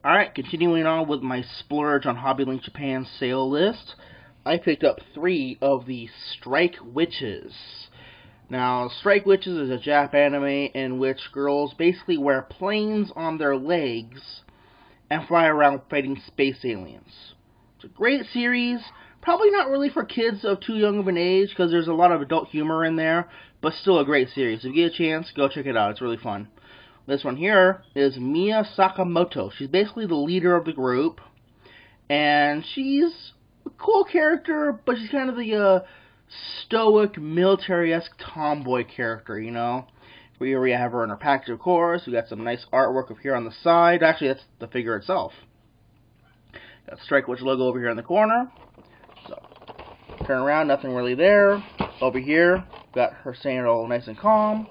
Alright, continuing on with my splurge on HobbyLink Japan sale list, I picked up 3 of the Strike Witches. Now, Strike Witches is a Jap anime in which girls basically wear planes on their legs and fly around fighting space aliens. It's a great series, probably not really for kids of too young of an age because there's a lot of adult humor in there, but still a great series. If you get a chance, go check it out, it's really fun. This one here is Mio Sakamoto. She's basically the leader of the group, and she's a cool character, but she's kind of the stoic, military-esque tomboy character, you know? We have her in her package, of course. We got some nice artwork up here on the side. Actually, that's the figure itself. Got the Strike Witch logo over here in the corner. So, turn around, nothing really there. Over here, got her saying it all nice and calm.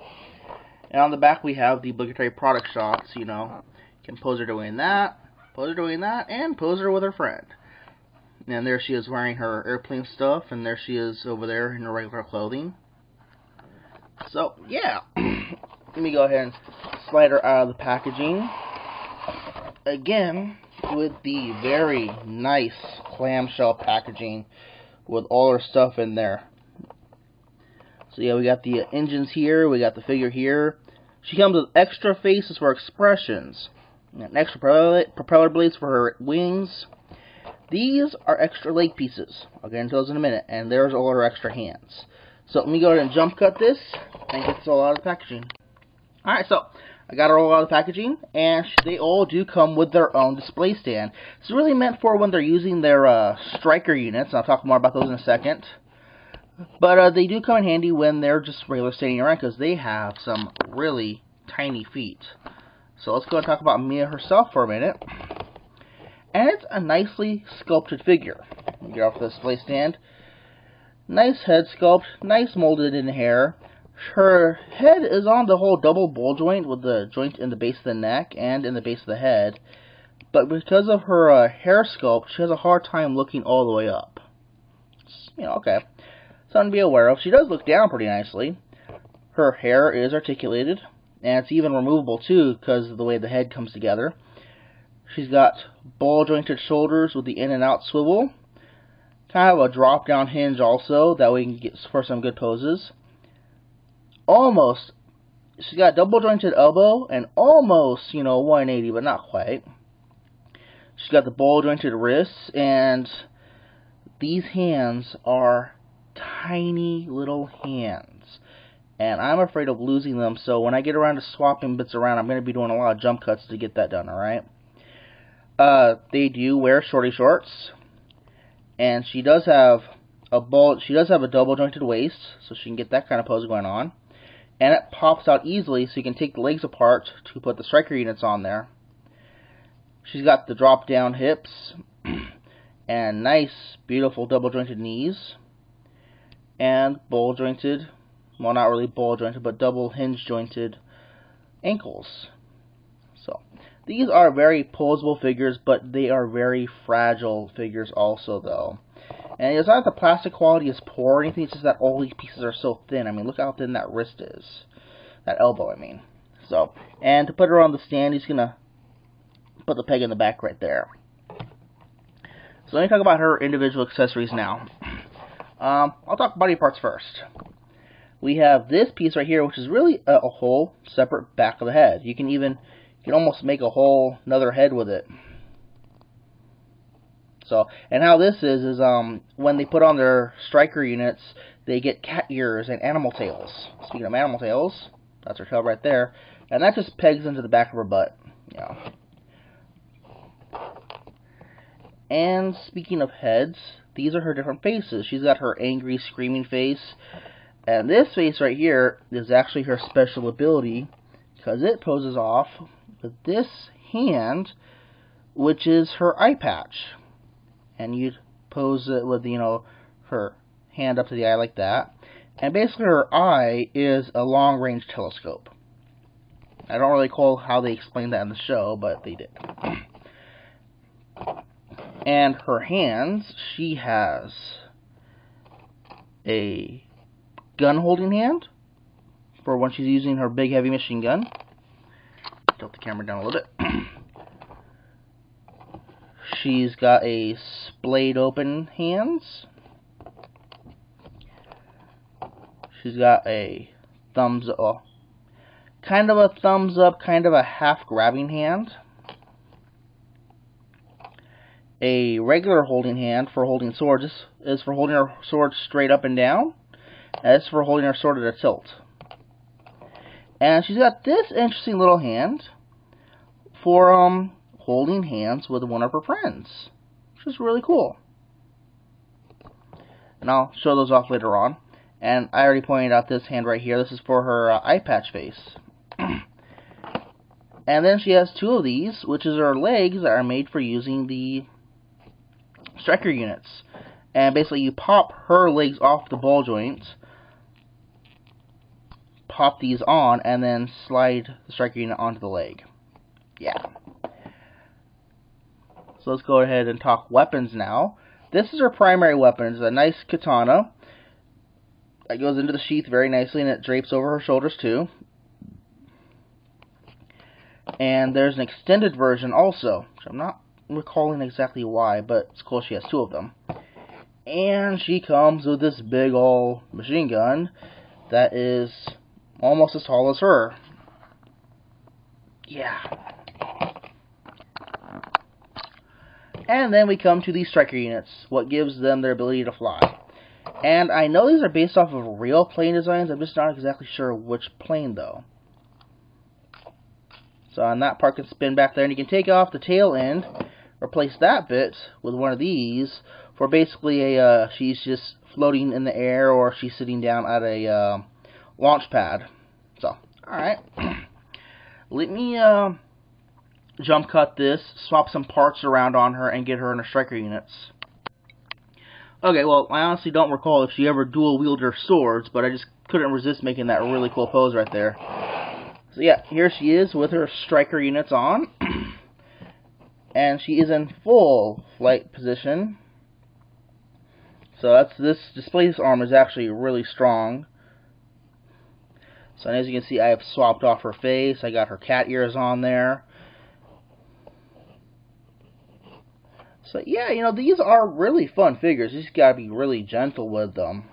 And on the back, we have the obligatory product shots, you know. You can pose her doing that, and pose her with her friend. And there she is wearing her airplane stuff, and there she is over there in her regular clothing. So, yeah. Let me go ahead and slide her out of the packaging. Again, with the very nice clamshell packaging with all her stuff in there. So yeah, we got the engines here, we got the figure here. She comes with extra faces for expressions, and extra propeller blades for her wings. These are extra leg pieces. I'll get into those in a minute, and there's all her extra hands. So let me go ahead and jump cut this and get this all out of the packaging. Alright, so I got her all out of the packaging, and they all do come with their own display stand. It's really meant for when they're using their striker units, and I'll talk more about those in a second. But they do come in handy when they're just regular standing around because they have some really tiny feet. So let's go and talk about Mia herself for a minute. And it's a nicely sculpted figure. Get off the display stand. Nice head sculpt, nice molded in hair. Her head is on the whole double ball joint with the joint in the base of the neck and in the base of the head. But because of her hair sculpt, she has a hard time looking all the way up. It's, you know, okay. Something to be aware of. She does look down pretty nicely. Her hair is articulated, and it's even removable too because of the way the head comes together. She's got ball jointed shoulders with the in and out swivel. Kind of a drop down hinge also, that way you can get for some good poses. She's got double jointed elbow and almost, you know, 180, but not quite. She's got the ball jointed wrists, and these hands are tiny little hands, and I'm afraid of losing them, so when I get around to swapping bits around, I'm going to be doing a lot of jump cuts to get that done, alright? They do wear shorty shorts, and she does have a double jointed waist, so she can get that kind of pose going on, and it pops out easily, so you can take the legs apart to put the striker units on there. She's got the drop down hips, and nice, beautiful double jointed knees. And ball jointed, well, not really ball jointed, but double hinge jointed ankles. So these are very posable figures, but they are very fragile figures also, though. And it's not that the plastic quality is poor or anything, it's just that all these pieces are so thin. I mean, look how thin that wrist is. That elbow, I mean. So, and to put her on the stand, he's gonna put the peg in the back right there. So let me talk about her individual accessories now. I'll talk body parts first. We have this piece right here, which is really a whole separate back of the head. You can almost make a whole another head with it. So, and how this is when they put on their striker units, they get cat ears and animal tails. Speaking of animal tails, that's her tail right there, and that just pegs into the back of her butt. Yeah. And speaking of heads, these are her different faces. She's got her angry, screaming face. And this face right here is actually her special ability, because it poses off with this hand, which is her eye patch. And you'd pose it with, you know, her hand up to the eye like that. And basically her eye is a long-range telescope. I don't really recall how they explained that in the show, but they did. And her hands, she has a gun holding hand for when she's using her big heavy machine gun. Tilt the camera down a little bit. she's got a splayed open hands. She's got a thumbs up, kind of a thumbs up, kind of a half grabbing hand. A regular holding hand for holding swords. This is for holding her sword straight up and down. And this is for holding her sword at a tilt. And she's got this interesting little hand for holding hands with one of her friends, which is really cool. And I'll show those off later on. And I already pointed out this hand right here. This is for her eye patch face. And then she has two of these, which is her legs that are made for using the striker units. And basically you pop her legs off the ball joints, pop these on, and then slide the striker unit onto the leg. Yeah. So let's go ahead and talk weapons now. This is her primary weapon. It's a nice katana that goes into the sheath very nicely, and it drapes over her shoulders too. And there's an extended version also, which I'm not recalling exactly why, but it's cool she has two of them. And she comes with this big ol' machine gun that is almost as tall as her. Yeah. And then we come to these striker units, what gives them their ability to fly. And I know these are based off of real plane designs, I'm just not exactly sure which plane though. So on that part can spin back there, and you can take off the tail end, replace that bit with one of these for basically a, she's just floating in the air, or she's sitting down at a launch pad. So, alright. Let me jump cut this, swap some parts around on her, and get her in her striker units. Okay, well, I honestly don't recall if she ever dual wielded her swords, but I just couldn't resist making that really cool pose right there. So yeah, here she is with her striker units on. And she is in full flight position. So this displaced arm is actually really strong. So as you can see, I have swapped off her face. I got her cat ears on there. So yeah, you know, these are really fun figures. You just gotta be really gentle with them.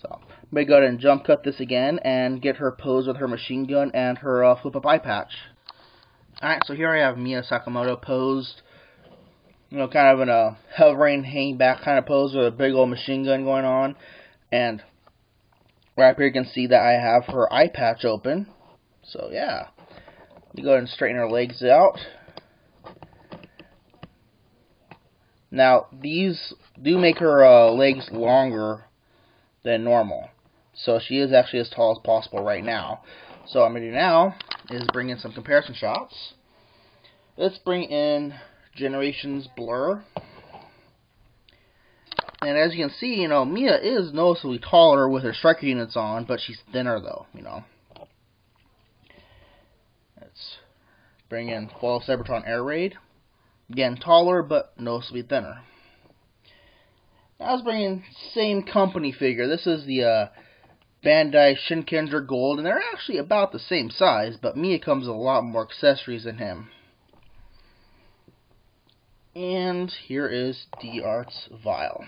So I'm gonna go ahead and jump cut this again and get her pose with her machine gun and her flip-up eye patch. Alright, so here I have Mio Sakamoto posed. You know, kind of in a hovering, hanging back kind of pose with a big old machine gun going on. And right up here you can see that I have her eye patch open. So yeah. Let me go ahead and straighten her legs out. Now, these do make her legs longer than normal. So she is actually as tall as possible right now. So what I'm going to do now is bring in some comparison shots. Let's bring in Generations Blur. And as you can see, you know, Mia is noticeably taller with her striker units on, but she's thinner though, you know. Let's bring in Fall of Cybertron Air Raid. Again, taller, but noticeably thinner. Now let's bring in same company figure. This is the Bandai Shinkenger Gold, and they're actually about the same size, but Mia comes with a lot more accessories than him. And here is D-Art's Vile.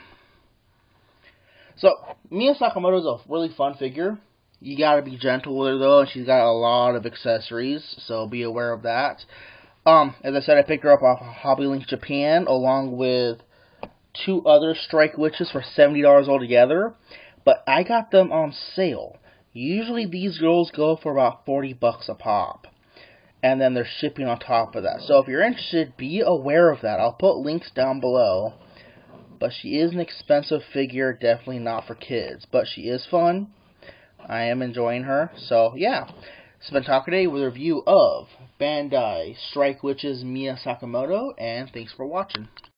So, Mio Sakamoto is a really fun figure. You gotta be gentle with her though, and she's got a lot of accessories, so be aware of that. As I said, I picked her up off of Hobby Link Japan, along with two other Strike Witches for $70 altogether, but I got them on sale. Usually these girls go for about $40 a pop, and then there's shipping on top of that. So if you're interested, be aware of that. I'll put links down below. But she is an expensive figure, definitely not for kids. But she is fun. I am enjoying her. So, yeah. This has been Talk Today with a review of Bandai Strike Witches Mio Sakamoto. And thanks for watching.